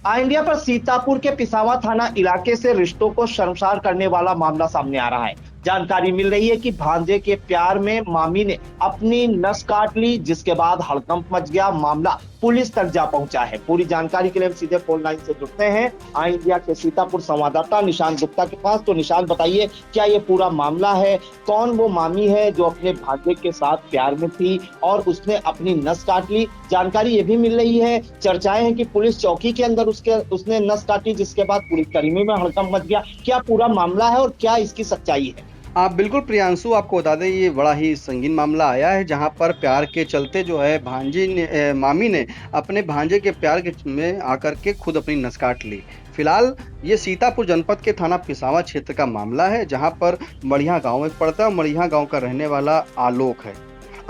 India पर सीतापुर के पिसावा थाना इलाके से रिश्तों को शर्मसार करने वाला मामला सामने आ रहा है। जानकारी मिल रही है कि भांजे के प्यार में मामी ने अपनी नस काट ली, जिसके बाद हड़कंप मच गया। मामला पुलिस तक जा पहुंचा है। पूरी जानकारी के लिए हम सीधे फोन लाइन से जुड़ते हैं इंडिया के सीतापुर संवाददाता निशान गुप्ता के पास। तो निशान, बताइए क्या ये पूरा मामला है? कौन वो मामी है जो अपने भांजे के साथ प्यार में थी और उसने अपनी नस काट ली? जानकारी ये भी मिल रही है, चर्चाएं हैं कि पुलिस चौकी के अंदर उसने नस काटी, जिसके बाद पुलिसकर्मी में हड़कंप मच गया। क्या पूरा मामला है और क्या इसकी सच्चाई है? आप बिल्कुल प्रियांशु, आपको बता दें ये बड़ा ही संगीन मामला आया है, जहां पर प्यार के चलते जो है मामी ने अपने भांजे के प्यार के में आकर के खुद अपनी नस काट ली। फिलहाल ये सीतापुर जनपद के थाना पिसावा क्षेत्र का मामला है, जहां पर मड़िया गांव में पड़ता है। मड़िया गांव का रहने वाला आलोक है।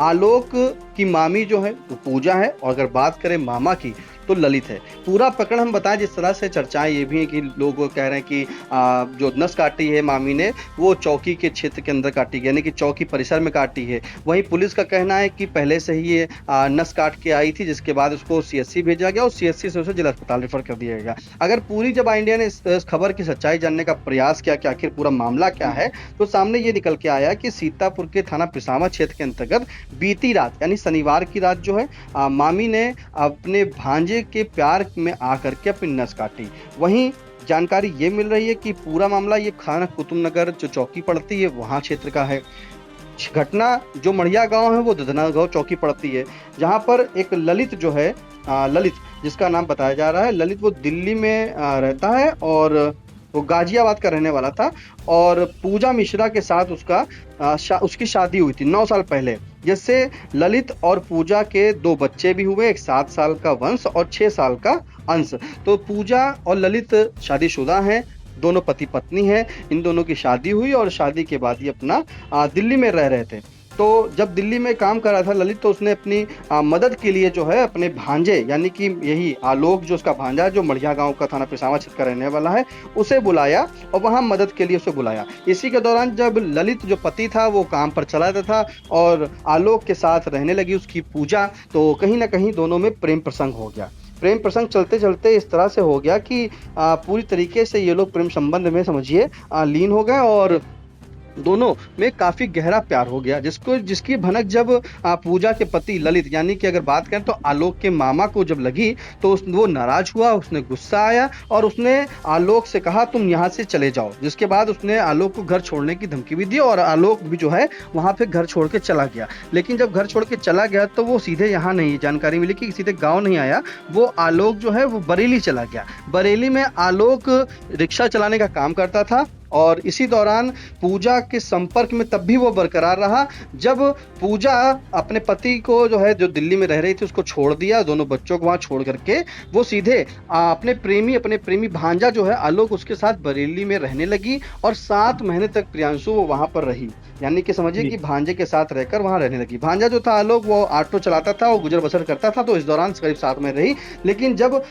आलोक की मामी जो है वो पूजा है, और अगर बात करें मामा की तो ललित है। पूरा प्रकरण हम बताएं, जिस तरह से चर्चाएं ये भी हैं कि लोग कह रहे हैं कि जो नस काटी है मामी ने वो चौकी के क्षेत्र के अंदर काटी गई, यानी कि चौकी परिसर में काटी है। वहीं पुलिस का कहना है कि पहले से ही ये नस काट के आई थी, जिसके बाद उसको सीएससी भेजा गया और सीएससी से उसे जिला अस्पताल रेफर कर दिया गया। अगर पूरी जब इंडिया ने इस खबर की सच्चाई जानने का प्रयास किया कि आखिर पूरा मामला क्या है, तो सामने ये निकल के आया कि सीतापुर के थाना पिसावा क्षेत्र के अंतर्गत बीती रात यानी शनिवार की रात जो है मामी ने अपने भांजे के प्यार में आकर के अपनी नस काटी। वहीं जानकारी ये मिल रही है कि पूरा मामला ये खाना कुतुबनगर जो चौकी पड़ती है वहां क्षेत्र का है। घटना जो मड़िया गांव है वो ददना गांव चौकी पड़ती है, जहां पर एक ललित जो है ललित जिसका नाम बताया जा रहा है, ललित वो दिल्ली में रहता है और वो गाजियाबाद का रहने वाला था। और पूजा मिश्रा के साथ उसकी शादी हुई थी 9 साल पहले, जिससे ललित और पूजा के 2 बच्चे भी हुए, एक 7 साल का वंश और 6 साल का अंश। तो पूजा और ललित शादीशुदा हैं, दोनों पति पत्नी हैं। इन दोनों की शादी हुई और शादी के बाद ये अपना दिल्ली में रह रहे थे। तो जब दिल्ली में काम कर रहा था ललित, तो उसने अपनी मदद के लिए जो है अपने भांजे यानी कि यही आलोक जो उसका भांजा है, जो मड़िया गांव का थाना पिसावा क्षेत्र का रहने वाला है, उसे बुलाया और वहां मदद के लिए उसे बुलाया। इसी के दौरान जब ललित जो पति था वो काम पर चला जाता था और आलोक के साथ रहने लगी उसकी पूजा, तो कहीं ना कहीं दोनों में प्रेम प्रसंग हो गया। प्रेम प्रसंग चलते चलते इस तरह से हो गया कि पूरी तरीके से ये लोग प्रेम संबंध में समझिए लीन हो गए और दोनों में काफी गहरा प्यार हो गया, जिसकी भनक जब पूजा के पति ललित यानी कि अगर बात करें तो आलोक के मामा को जब लगी तो वो नाराज हुआ, उसने गुस्सा आया और उसने आलोक से कहा तुम यहाँ से चले जाओ। जिसके बाद उसने आलोक को घर छोड़ने की धमकी भी दी और आलोक भी जो है वहां पे घर छोड़ के चला गया। लेकिन जब घर छोड़ के चला गया तो वो सीधे यहाँ नहीं, जानकारी मिली कि सीधे गाँव नहीं आया, वो आलोक जो है वो बरेली चला गया। बरेली में आलोक रिक्शा चलाने का काम करता था और इसी दौरान पूजा के संपर्क में तब भी वो बरकरार रहा जब पूजा अपने पति को जो है जो दिल्ली में रह रही थी उसको छोड़ दिया, दोनों बच्चों को वहां छोड़ करके वो सीधे अपने प्रेमी भांजा जो है आलोक उसके साथ बरेली में रहने लगी और 7 महीने तक प्रियांशु वो वहां पर रही। यानी कि समझिए कि भांजे के साथ रहकर वहां रहने लगी। भांजा जो था आलोक वो ऑटो चलाता था, वो गुजर बसर करता था, तो इस दौरान करीब 7 में रही। लेकिन जब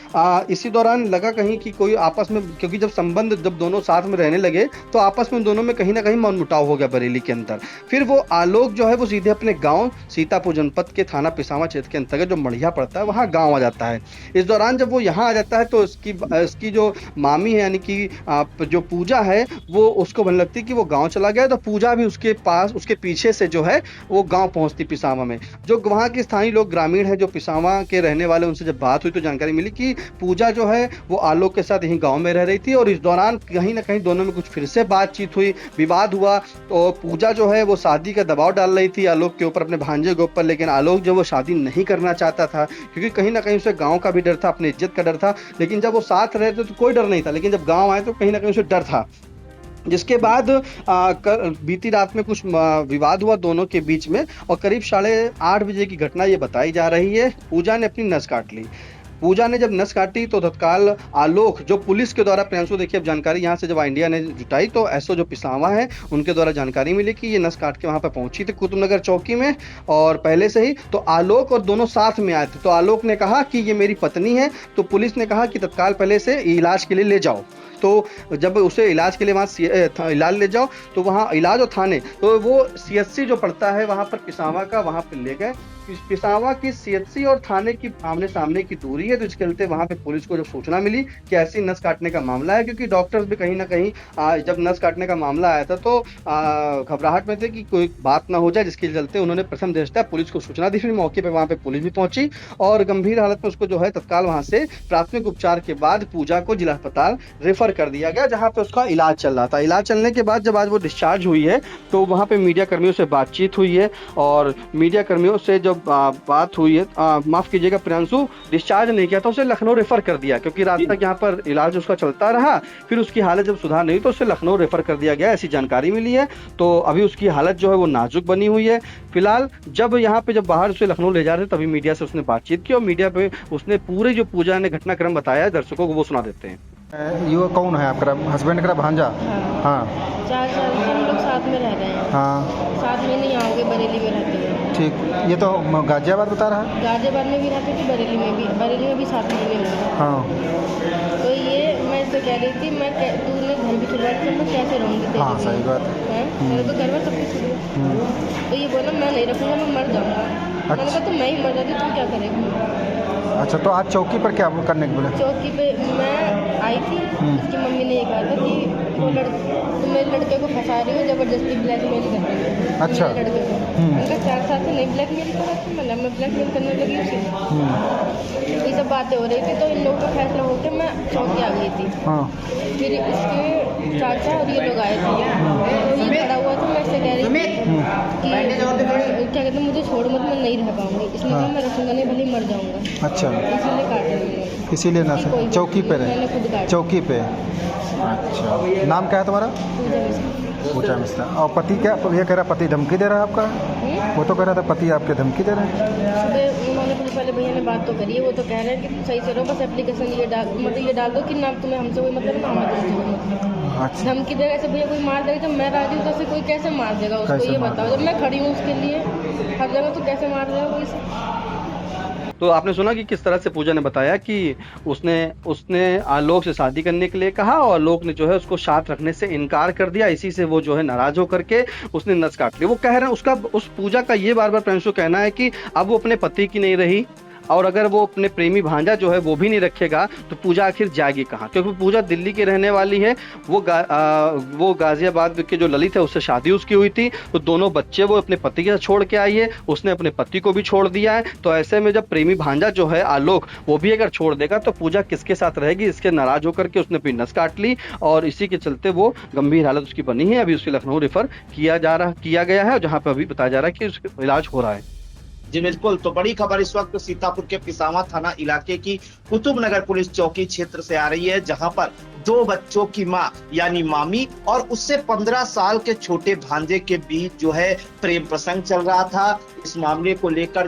इसी दौरान लगा कहीं कि कोई आपस में, क्योंकि जब दोनों साथ में रहने लगे तो आपस में दोनों में कहीं ना कहीं मनमुटाव हो गया बरेली के अंदर। फिर वो आलोक जो है वो सीधे अपने गांव सीतापुर जनपद के थाना पिसावा क्षेत्र के अंतर्गत जो मड़िया पड़ता है वहां गांव आ जाता है। इस दौरान जब वो यहाँ आ जाता है तो इसकी जो मामी है यानी कि जो पूजा है वो उसको बन लगती कि वो गांव चला गया, तो पूजा भी उसके पीछे से जो है वो गांव पहुंचती पिसावा में। जो वहां के स्थानीय लोग ग्रामीण है जो पिसावा के रहने वाले, उनसे जब बात हुई तो जानकारी मिली कि पूजा जो है वो आलोक के साथ यहीं गांव में रह रही थी और इस दौरान कहीं ना कहीं दोनों में कुछ फिर से बातचीत हुई, विवाद हुआ। तो पूजा जो है वो शादी का दबाव डाल रही थी आलोक के ऊपर, अपने भांजे के ऊपर, लेकिन आलोक जो वो शादी नहीं करना चाहता था क्योंकि कहीं ना कहीं उसे गांव का भी डर था, अपनी इज्जत का डर था। लेकिन जब वो साथ रहे थे तो कोई डर नहीं था, लेकिन जब गांव आए तो कहीं ना कहीं उसे डर था। जिसके बाद बीती रात में कुछ विवाद हुआ दोनों के बीच में और करीब 8:30 बजे की घटना ये बताई जा रही है। पूजा ने अपनी नस काट ली। पूजा ने जब नस काटी तो तत्काल आलोक जो पुलिस के द्वारा, प्रियांशु देखिए अब जानकारी यहाँ से जब इंडिया ने जुटाई तो एसओ जो पिसावा है उनके द्वारा जानकारी मिली कि ये नस काट के वहाँ पे पहुंची थी कुतुबनगर चौकी में और पहले से ही तो आलोक और दोनों साथ में आए थे। तो आलोक ने कहा कि ये मेरी पत्नी है, तो पुलिस ने कहा कि तत्काल पहले से इलाज के लिए ले जाओ। तो जब उसे इलाज के लिए वहाँ इलाज ले जाओ तो वहाँ इलाज और थाने, तो वो सीएससी जो पड़ता है वहाँ पर पिसावा का, वहाँ पर ले गए पिसावा की सीएचसी और थाने की आमने सामने की दूरी है, तो इसके चलते वहां पे पुलिस को जब सूचना मिली कि ऐसी नस काटने का मामला है, क्योंकि डॉक्टर्स भी कहीं ना कहीं जब नस काटने का मामला आया था तो घबराहट में थे कि कोई बात ना हो जाए, जिसके चलते उन्होंने प्रथम दृष्टया पुलिस को सूचना दी। फिर मौके पे वहां पे पुलिस भी पहुंची और गंभीर हालत में उसको जो है तत्काल वहां से प्राथमिक उपचार के बाद पूजा को जिला अस्पताल रेफर कर दिया गया, जहां पे उसका इलाज चल रहा था। इलाज चलने के बाद जब आज वो डिस्चार्ज हुई है तो वहां पे मीडिया कर्मियों से बातचीत हुई है, और मीडिया कर्मियों से जब बात हुई है, माफ कीजिएगा प्रियांशु, डिस्चार्ज नहीं किया था, उसे लखनऊ रेफर कर दिया, क्योंकि रात तक यहाँ पर इलाज उसका चलता रहा। फिर उसकी हालत जब सुधार नहीं तो उसे लखनऊ रेफर कर दिया गया, ऐसी जानकारी मिली है। तो अभी उसकी हालत जो है वो नाजुक बनी हुई है। फिलहाल जब यहाँ पे जब बाहर उसे लखनऊ ले जा रहे थे तभी मीडिया से उसने बातचीत की, और मीडिया पे उसने पूरे जो पूजा ने घटनाक्रम बताया है दर्शकों को, वो सुना देते हैं। ये कौन है आपका हस्बैंड का भांजा? हाँ 4 साल से हम लोग साथ में रह रहे हैं। हाँ 7 महीने यहाँ हो गए, बरेली में रहते हैं। ठीक, ये तो गाजियाबाद बता रहा है। गाजियाबाद में भी रहते थे, बरेली में भी 7 महीने हो गए। हाँ तो ये मैं इससे कह रही थी, तूने घर भी छुड़वा के मैं कैसे रहूँगी तेरे हाँ बिना? सही बात है। हैं? मेरे तो घर में सब कुछ छुड़वा। तो ये बोला मैं नहीं रखूँगा, मैं मर जाऊँगा। मैंने कहा तो मैं ही मर जाती, तुम क्या करेगी? अच्छा, तो आज चौकी पर क्या करने को बोले? चौकी पे मैं आई थी, उसकी मम्मी ने ये कहा था कि वो तुम मेरे लड़के को फंसा रही हो, जबरदस्ती ब्लैकमेल कर रही हो अच्छा। मेरे लड़के को। मैंने कहा 4 साल से नहीं ब्लैकमेल कर रहा था, मैं ब्लैकमेल करने लगी उसे। ये सब बातें हो रही थी, तो इन लोगों का फैसला होकर मैं चौकी आ गई थी। हाँ फिर इसके चाचा और ये लोग आए थे, तो ये खड़ा हुआ था, मैं इससे कह रही थी कि क्या कहते हैं मुझे छोड़ मत, मैं नहीं रह पाऊंगी। इसने कहा मैं रखूँगा नहीं, भले ही मर जाऊँगा। अच्छा, इसीलिए काटे मैंने। इसीलिए ना कोई- चौकी पे मैंने रहे, खुद काटा। चौकी पे। अच्छा, नाम क्या है तुम्हारा? पूजा में पूजा मिश्रा। और पति क्या ये कह रहा, पति धमकी दे रहा है आपका? वो तो कह रहा था पति आपके धमकी दे रहे हैं। सुबह उन्होंने पुलिस वाले भैया ने बात तो करी है, वो तो कह रहे हैं कि सही से रहो, बस एप्लीकेशन ये डाल दो कि ना तुम्हें हमसे कोई मतलब ना हमें तुमसे कोई मतलब। अच्छा, धमकी देगा ऐसे भैया, कोई मार देगा जब मैं राजी हूँ तो ऐसे कोई कैसे मार देगा उसको? कैसे ये मार बताओ, जब मैं खड़ी हूँ उसके लिए हर जगह, तो कैसे मार देगा कोई से? तो आपने सुना कि किस तरह से पूजा ने बताया कि उसने आलोक से शादी करने के लिए कहा, और आलोक ने जो है उसको साथ रखने से इनकार कर दिया। इसी से वो जो है नाराज होकर के उसने नस काट ली। वो कह रहे हैं उसका, उस पूजा का ये बार बार प्रियांशु कहना है कि अब वो अपने पति की नहीं रही, और अगर वो अपने प्रेमी भांजा जो है वो भी नहीं रखेगा तो पूजा आखिर जाएगी कहाँ? क्योंकि पूजा दिल्ली की रहने वाली है। वो गाजियाबाद के जो ललित है उससे शादी उसकी हुई थी, तो दोनों बच्चे वो अपने पति के साथ छोड़ के आई है, उसने अपने पति को भी छोड़ दिया है। तो ऐसे में जब प्रेमी भांजा जो है आलोक वो भी अगर छोड़ देगा तो पूजा किसके साथ रहेगी? इसके नाराज होकर के उसने अपनी नस काट ली, और इसी के चलते वो गंभीर हालत उसकी बनी है। अभी उसके लखनऊ रेफर किया गया है, जहाँ पे अभी बताया जा रहा है कि उसका इलाज हो रहा है। जी बिल्कुल। तो बड़ी खबर इस वक्त सीतापुर के पिसावा थाना इलाके की कुतुबनगर पुलिस चौकी क्षेत्र से आ रही है, जहां पर 2 बच्चों की मां यानी मामी और उससे 15 साल के छोटे भांजे के बीच जो है प्रेम प्रसंग चल रहा था। इस मामले को लेकर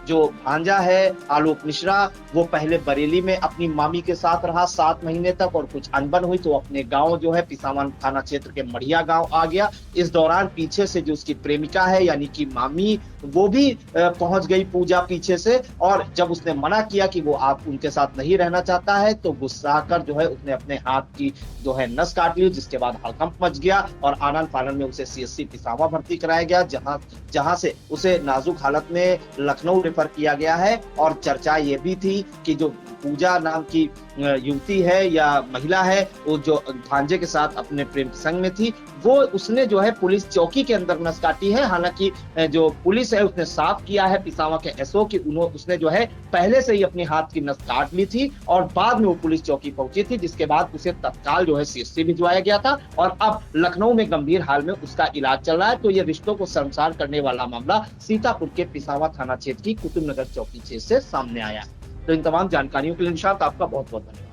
जो भांजा है आलोक मिश्रा, वो पहले बरेली में अपनी मामी के साथ रहा 7 महीने तक, और कुछ अनबन हुई तो अपने गांव जो है पिसावा थाना क्षेत्र के मढ़िया गांव आ गया। इस दौरान पीछे से जो उसकी प्रेमिका है यानी कि मामी, वो भी पहुंच गई पूजा पीछे से, और जब उसने मना किया कि वो आप उनके साथ नहीं रहना चाहता है तो गुस्सा कर जो है उसने अपने हाथ की जो है नस काट ली, जिसके बाद हड़कंप मच गया और आनन फानन में उसे सीएचसी पिसावा भर्ती कराया गया, जहां से उसे नाजुक हालत में लखनऊ रेफर किया गया है। और चर्चा ये भी थी कि जो पूजा नाम की युवती है या महिला है, वो जो भांजे के साथ अपने प्रेम संग में थी, वो उसने जो है पुलिस चौकी के अंदर नस काटी है। हालांकि जो पुलिस है उसने साफ किया है पिसावा के एसओ कि उसने जो है पहले से ही अपने हाथ की नस काट ली थी, और बाद में वो पुलिस चौकी पहुंची थी, जिसके बाद उसे तत्काल जो है सीएचसी भिजवाया गया था, और अब लखनऊ में गंभीर हाल में उसका इलाज चल रहा है। तो ये रिश्तों को शर्मसार करने वाला मामला सीतापुर के पिसावा थाना क्षेत्र की कुतुबनगर चौकी क्षेत्र से सामने आया। तो इन तमाम जानकारियों के लिए निशांत आपका बहुत बहुत धन्यवाद।